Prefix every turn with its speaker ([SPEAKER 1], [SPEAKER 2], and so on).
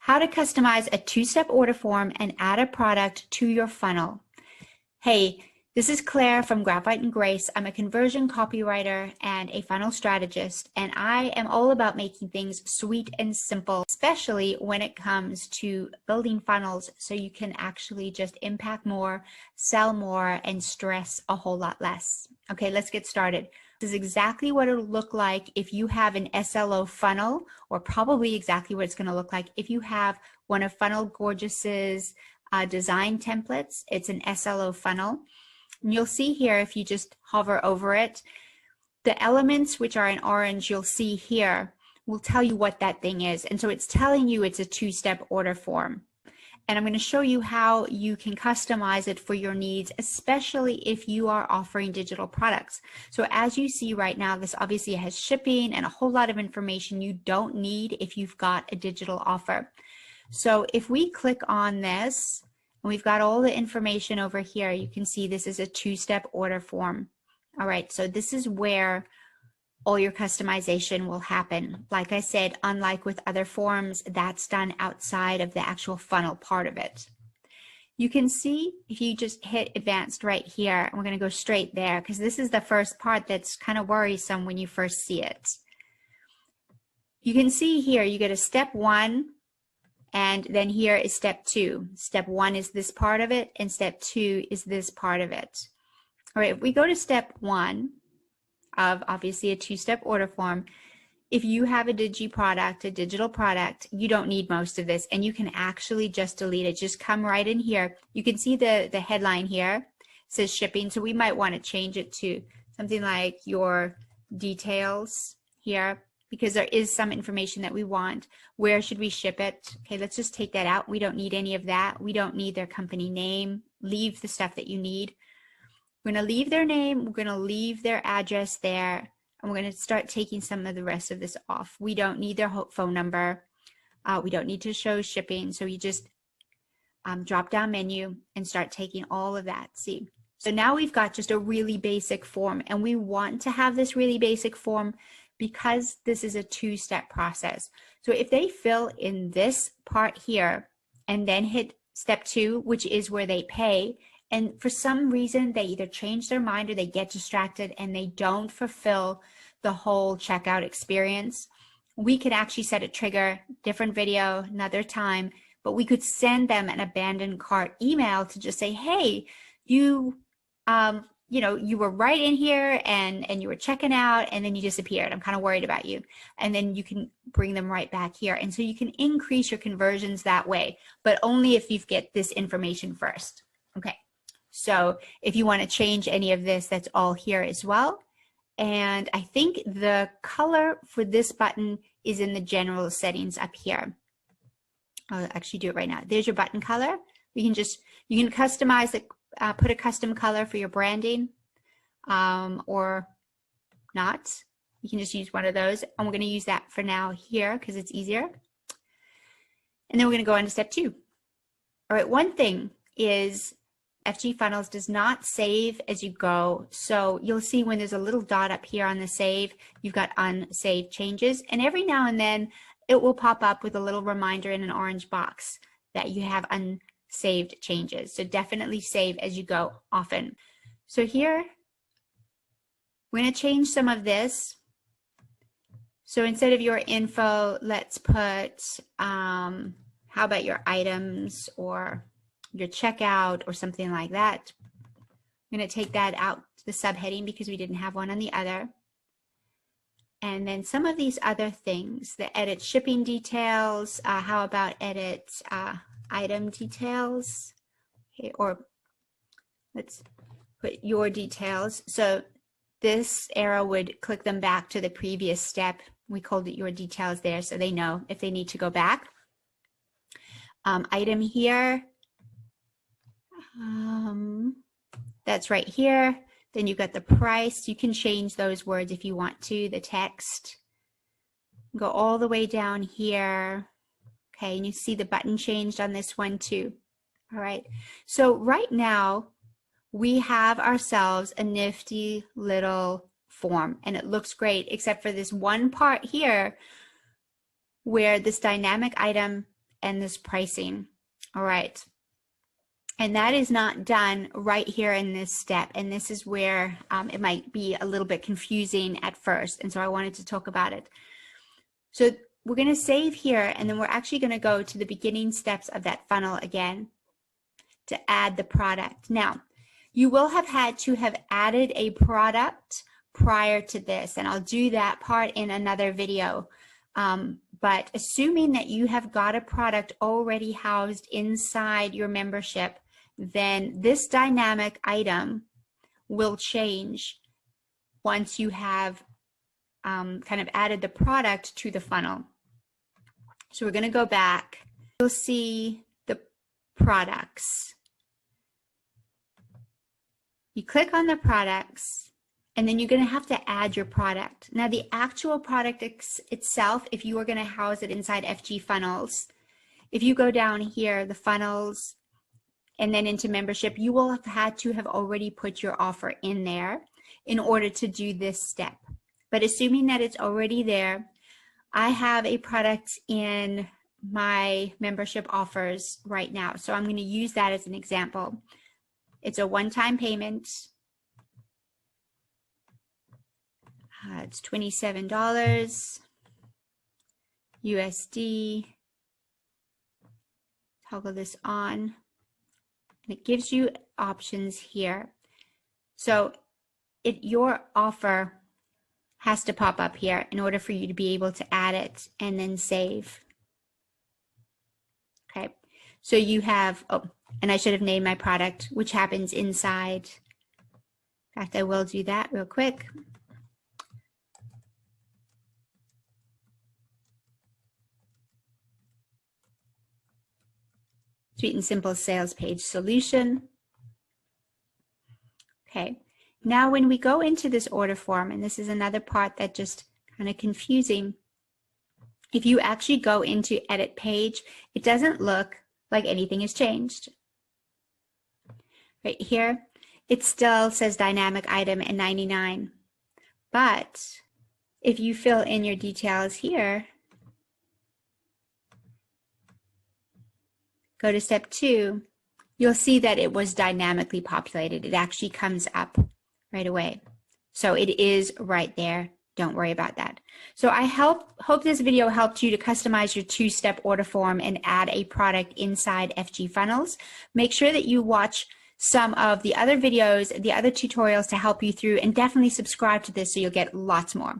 [SPEAKER 1] How to customize a two-step order form and add a product to your funnel. Hey, this is Claire from Graphite Grace. I'm a conversion copywriter and a funnel strategist, and I am all about making things sweet and simple, especially when it comes to building funnels so you can actually just impact more, sell more, and stress a whole lot less. Okay, let's get started. This is exactly what it'll look like if you have an SLO funnel, or probably exactly what it's going to look like if you have one of Funnel Gorgeous's design templates. It's an SLO funnel. And you'll see here, if you just hover over it, the elements which are in orange you'll see here will tell you what that thing is. And so it's telling you it's a two-step order form. And I'm going to show you how you can customize it for your needs, especially if you are offering digital products. So as you see right now, this obviously has shipping and a whole lot of information you don't need if you've got a digital offer. So if we click on this, and we've got all the information over here, you can see this is a two-step order form. All right, so this is where all your customization will happen. Like I said, unlike with other forms, that's done outside of the actual funnel part of it. You can see if you just hit advanced right here, and we're going to go straight there because this is the first part that's kind of worrisome when you first see it. You can see here you get a step 1, and then here is step 2. Step 1 is this part of it, and step 2 is this part of it. All right, if we go to step 1, of obviously a two-step order form, if you have a digital product, you don't need most of this, and you can actually just delete it. Just come right in here. You can see the headline here. It says shipping, so we might want to change it to something like your details here, because there is some information that we want. Where should we ship it? Okay, let's just take that out. We don't need any of that. We don't need their company name. Leave the stuff that you need. We're going to leave their name, we're going to leave their address there, and we're going to start taking some of the rest of this off. We don't need their phone number. We don't need to show shipping. So you just drop down menu and start taking all of that. See, so now we've got just a really basic form, and we want to have this really basic form because this is a two-step process. So if they fill in this part here and then hit step 2, which is where they pay, and for some reason they either change their mind or they get distracted and they don't fulfill the whole checkout experience, we could actually set a trigger, different video, another time, but we could send them an abandoned cart email to just say, hey, you were right in here and you were checking out and then you disappeared. I'm kind of worried about you. And then you can bring them right back here. And so you can increase your conversions that way, but only if you get this information first. Okay. So if you want to change any of this, that's all here as well. And I think the color for this button is in the general settings up here. I'll actually do it right now. There's your button color. You can customize it, put a custom color for your branding or not. You can just use one of those. And we're going to use that for now here because it's easier. And then we're going to go on to step 2. All right, one thing is FG Funnels does not save as you go. So you'll see when there's a little dot up here on the save, you've got unsaved changes. And every now and then it will pop up with a little reminder in an orange box that you have unsaved changes. So definitely save as you go often. So here, we're going to change some of this. So instead of your info, let's put, how about your items or your checkout or something like that. I'm going to take that out, the subheading, because we didn't have one on the other. And then some of these other things, the edit shipping details, how about edit item details? Okay, or let's put your details. So this arrow would click them back to the previous step. We called it your details there, so they know if they need to go back. Item here. That's right here. Then you've got the price. You can change those words if you want to, the text. Go all the way down here. Okay, and you see the button changed on this one too. All right, so right now we have ourselves a nifty little form and it looks great, except for this one part here where this dynamic item and this pricing. All right. And that is not done right here in this step. And this is where it might be a little bit confusing at first. And so I wanted to talk about it. So we're going to save here, and then we're actually going to go to the beginning steps of that funnel again to add the product. Now, you will have had to have added a product prior to this, and I'll do that part in another video. But assuming that you have got a product already housed inside your membership, then this dynamic item will change once you have kind of added the product to the funnel. So we're going to go back. You'll see the products. You click on the products, and then you're going to have to add your product. Now, the actual product itself, if you are going to house it inside FG funnels, if you go down here, the funnels, and then into membership, you will have had to have already put your offer in there in order to do this step. But assuming that it's already there, I have a product in my membership offers right now. So I'm going to use that as an example. It's a one-time payment. It's $27 USD. Toggle this on. And it gives you options here. So your offer has to pop up here in order for you to be able to add it and then save. Okay, so you have, oh, and I should have named my product, which happens inside. In fact, I will do that real quick. Sweet and simple sales page solution. Okay, now when we go into this order form, and this is another part that just kind of confusing, if you actually go into edit page, it doesn't look like anything has changed. Right here, it still says dynamic item and 99. But if you fill in your details here, go to step 2, you'll see that it was dynamically populated. It actually comes up right away. So it is right there. Don't worry about that. So I hope this video helped you to customize your 2-step order form and add a product inside FG funnels. Make sure that you watch some of the other videos, the other tutorials to help you through, and definitely subscribe to this so you'll get lots more.